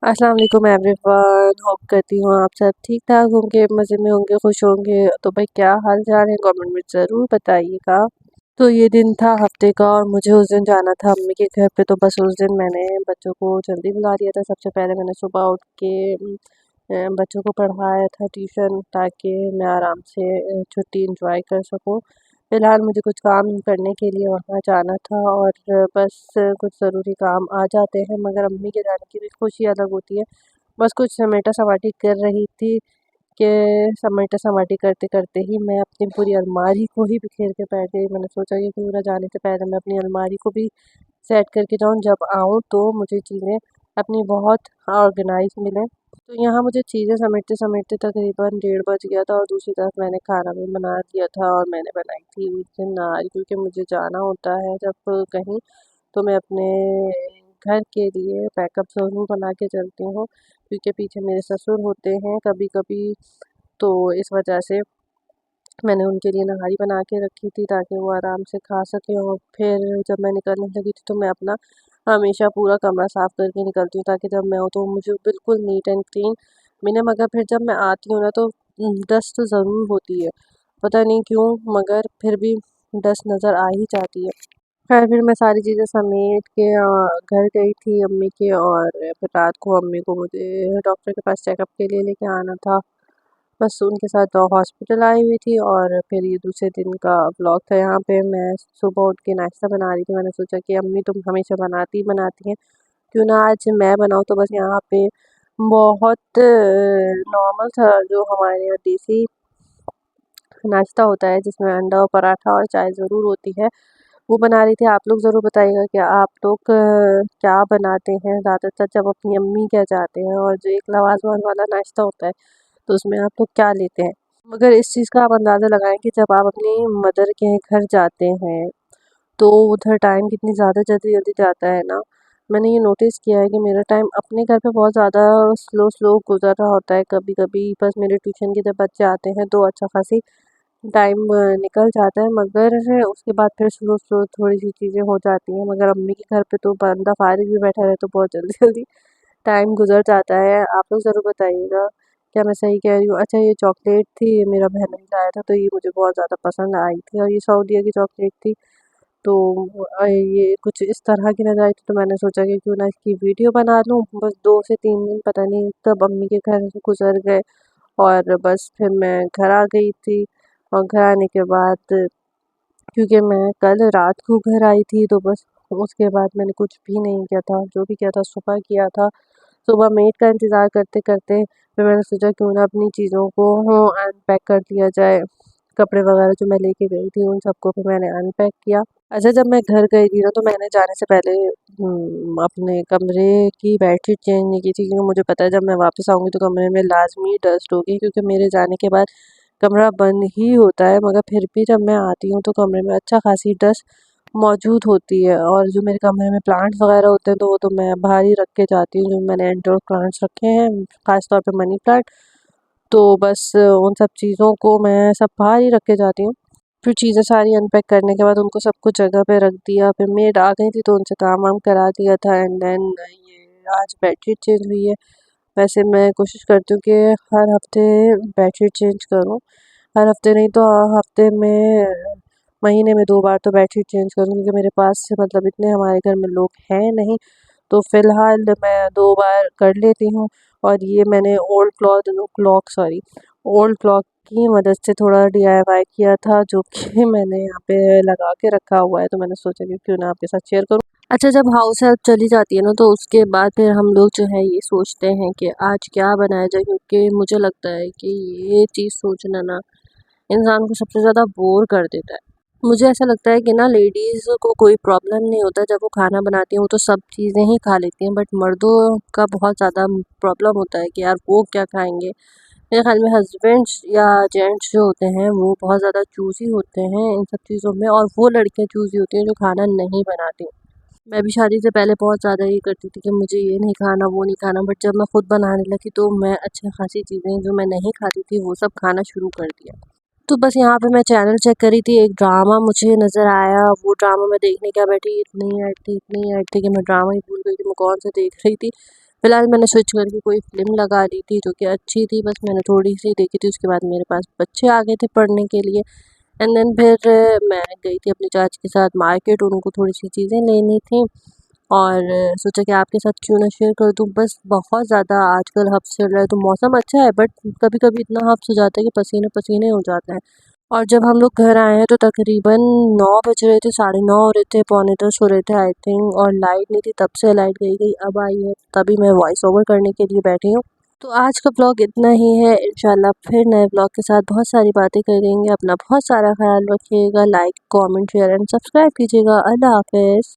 अस्सलाम वालेकुम everyone. Hope करती हूँ आप सब ठीक ठाक होंगे, मज़े में होंगे, खुश होंगे। तो भाई क्या हाल चाल है, कमेंट में ज़रूर बताइएगा। तो ये दिन था हफ्ते का और मुझे उस दिन जाना था अम्मी के घर पे। तो बस उस दिन मैंने बच्चों को जल्दी बुला दिया था। सबसे पहले मैंने सुबह उठ के बच्चों को पढ़ाया था ट्यूशन, ताकि मैं आराम से छुट्टी इंजॉय कर सकूँ। फ़िलहाल मुझे कुछ काम करने के लिए वहाँ जाना था और बस कुछ ज़रूरी काम आ जाते हैं, मगर अम्मी के जाने की भी खुशी अलग होती है। बस कुछ समेटा-सवाटी कर रही थी कि समेटा-सवाटी करते-करते ही मैं अपनी पूरी अलमारी को ही बिखेर के बैठ गई। मैंने सोचा कि क्यों ना जाने से पहले मैं अपनी अलमारी को भी सेट करके जाऊँ, जब आऊँ तो मुझे चीज़ें अपनी बहुत ऑर्गेनाइज़ मिलें। तो यहाँ मुझे चीज़ें समेटते-समेटते तकरीबन 1:30 बज गया था और दूसरी तरफ मैंने खाना भी बना दिया था और मैंने बनाई थी उस दिन नान, क्योंकि मुझे जाना होता है जब कहीं, तो मैं अपने घर के लिए बैकअप ज़रूर बना के चलती हूँ, क्योंकि पीछे मेरे ससुर होते हैं कभी-कभी। तो इस वजह से मैंने उनके लिए नहारी बना के रखी थी, ताकि वो आराम से खा सकें। और फिर जब मैं निकलने लगी थी तो मैं अपना हमेशा पूरा कमरा साफ़ करके निकलती हूँ, ताकि जब मैं हूँ तो मुझे बिल्कुल नीट एंड क्लीन मिले। मगर फिर जब मैं आती हूँ ना तो डस्ट ज़रूर होती है, पता नहीं क्यों, मगर फिर भी डस्ट नज़र आ ही जाती है। खैर फिर मैं सारी चीज़ें समेट के घर गई थी अम्मी के, और फिर रात को अम्मी को मुझे डॉक्टर के पास चेकअप के लिए लेके आना था। बस उनके साथ हॉस्पिटल आई हुई थी और फिर ये दूसरे दिन का व्लॉग था। यहाँ पे मैं सुबह उठ के नाश्ता बना रही थी। मैंने सोचा कि अम्मी तुम हमेशा बनाती ही बनाती हैं, क्यों ना आज मैं बनाऊँ। तो बस यहाँ पे बहुत नॉर्मल था जो हमारे यहाँ देसी नाश्ता होता है, जिसमें अंडा और पराठा और चाय ज़रूर होती है, वो बना रही थी। आप लोग ज़रूर बताइएगा कि आप लोग क्या बनाते हैं ज़्यादातर जब अपनी अम्मी के जाते हैं, और जो एक लवाजवान वाला नाश्ता होता है तो उसमें आप लोग क्या लेते हैं। मगर इस चीज़ का आप अंदाज़ा लगाएं कि जब आप अपनी मदर के घर जाते हैं तो उधर टाइम कितनी ज़्यादा जल्दी जल्दी जाता है ना। मैंने ये नोटिस किया है कि मेरा टाइम अपने घर पे बहुत ज़्यादा स्लो स्लो गुजर रहा होता है। कभी कभी बस मेरे ट्यूशन के जब बच्चे आते हैं तो अच्छा खासी टाइम निकल जाता है, मगर उसके बाद फिर स्लो स्लो थोड़ी सी चीज़ें हो जाती हैं। मगर अम्मी के घर पे तो बंदा फारिग भी बैठा रहे तो बहुत जल्दी जल्दी टाइम गुजर जाता है। आप लोग ज़रूर बताइएगा क्या मैं सही कह रही हूँ। अच्छा, ये चॉकलेट थी, ये मेरा बहन ने लाया था, तो ये मुझे बहुत ज़्यादा पसंद आई थी और ये सऊदीया की चॉकलेट थी। तो ये कुछ इस तरह की नज़र आई थी, तो मैंने सोचा कि क्यों ना इसकी वीडियो बना लूँ। बस 2 से 3 दिन पता नहीं कब अम्मी के घर से गुजर गए, और बस फिर मैं घर आ गई थी। और घर आने के बाद, क्योंकि मैं कल रात को घर आई थी, तो बस उसके बाद मैंने कुछ भी नहीं किया था। जो भी किया था सुबह किया था। सुबह मेड का इंतज़ार करते-करते फिर मैंने सोचा क्यों ना अपनी चीज़ों को अनपैक कर दिया जाए। कपड़े वगैरह जो मैं लेके गई थी उन सबको फिर मैंने अनपैक किया। अच्छा, जब मैं घर गई थी ना तो मैंने जाने से पहले अपने कमरे की बेडशीट चेंज नहीं की थी, क्योंकि मुझे पता है जब मैं वापस आऊँगी तो कमरे में लाज़मी डस्ट होगी, क्योंकि मेरे जाने के बाद कमरा बंद ही होता है। मगर फिर भी जब मैं आती हूँ तो कमरे में अच्छा खासी डस्ट मौजूद होती है। और जो मेरे कमरे में प्लांट्स वगैरह होते हैं तो वो तो मैं बाहर ही रख के जाती हूँ। जो मैंने इंडोर प्लांट्स रखे हैं, ख़ास तौर पे मनी प्लांट, तो बस उन सब चीज़ों को मैं सब बाहर ही रख के जाती हूँ। फिर चीज़ें सारी अनपैक करने के बाद उनको सब कुछ जगह पे रख दिया। फिर मेड आ गई थी तो उनसे काम वाम करा दिया था, एंड देन ये आज बेडशीट चेंज हुई है। वैसे मैं कोशिश करती हूँ कि हर हफ़्ते बेडशीट चेंज करूँ। हर हफ़्ते नहीं तो हफ़्ते में, महीने में 2 बार तो बेडशीट चेंज करूँ, क्योंकि मेरे पास मतलब इतने हमारे घर में लोग हैं नहीं। तो फ़िलहाल मैं 2 बार कर लेती हूँ। और ये मैंने ओल्ड क्लॉक की मदद से थोड़ा डीआईवाई किया था, जो कि मैंने यहाँ पे लगा के रखा हुआ है। तो मैंने सोचा कि क्यों ना आपके साथ शेयर करूँ। अच्छा, जब हाउस हेल्प चली जाती है ना तो उसके बाद फिर हम लोग जो है ये सोचते हैं कि आज क्या बनाया जाए, क्योंकि मुझे लगता है कि ये चीज़ सोचना ना इंसान को सबसे ज़्यादा बोर कर देता है। मुझे ऐसा लगता है कि ना लेडीज़ को कोई प्रॉब्लम नहीं होता जब वो खाना बनाती हैं, वो तो सब चीज़ें ही खा लेती हैं, बट मर्दों का बहुत ज़्यादा प्रॉब्लम होता है कि यार वो क्या खाएँगे। मेरे ख़्याल में हस्बैंड्स या जेंट्स जो होते हैं वो बहुत ज़्यादा चूज़ी होते हैं इन सब चीज़ों में, और वो लड़कियाँ चूज़ी होती हैं जो खाना नहीं बनाती। मैं भी शादी से पहले बहुत ज़्यादा ये करती थी कि मुझे ये नहीं खाना, वो नहीं खाना, बट जब मैं खुद बनाने लगी तो मैं अच्छी खासी चीज़ें जो मैं नहीं खाती थी वो सब खाना शुरू कर दिया। तो बस यहाँ पे मैं चैनल चेक करी थी, एक ड्रामा मुझे नज़र आया। वो ड्रामा मैं देखने क्या बैठी, इतनी ऐड थी कि मैं ड्रामा ही भूल गई कि मैं कौन सा देख रही थी। फ़िलहाल मैंने स्विच करके कोई फ़िल्म लगा दी थी जो कि अच्छी थी, बस मैंने थोड़ी सी देखी थी। उसके बाद मेरे पास बच्चे आ गए थे पढ़ने के लिए एंड देन फिर मैं गई थी अपनी चाची के साथ मार्केट, उनको थोड़ी सी चीज़ें लेनी थी और सोचा कि आपके साथ क्यों ना शेयर कर दूँ। बस बहुत ज़्यादा आजकल हब्स चल रहा है, तो मौसम अच्छा है बट कभी-कभी इतना हब्स हो जाता है कि पसीने-पसीने हो जाते हैं। और जब हम लोग घर आए हैं तो तकरीबन 9 बज रहे थे, साढ़े 9 हो रहे थे, पौने 10 हो रहे थे आई थिंक, और लाइट नहीं थी, तब से लाइट गई अब आई है, तभी मैं वॉइस ओवर करने के लिए बैठी हूँ। तो आज का ब्लॉग इतना ही है, इंशाल्लाह फिर नए ब्लॉग के साथ बहुत सारी बातें करेंगे। अपना बहुत सारा ख्याल रखिएगा, like, comment, share and subscribe कीजिएगा। अल्लाह हाफ़िज़।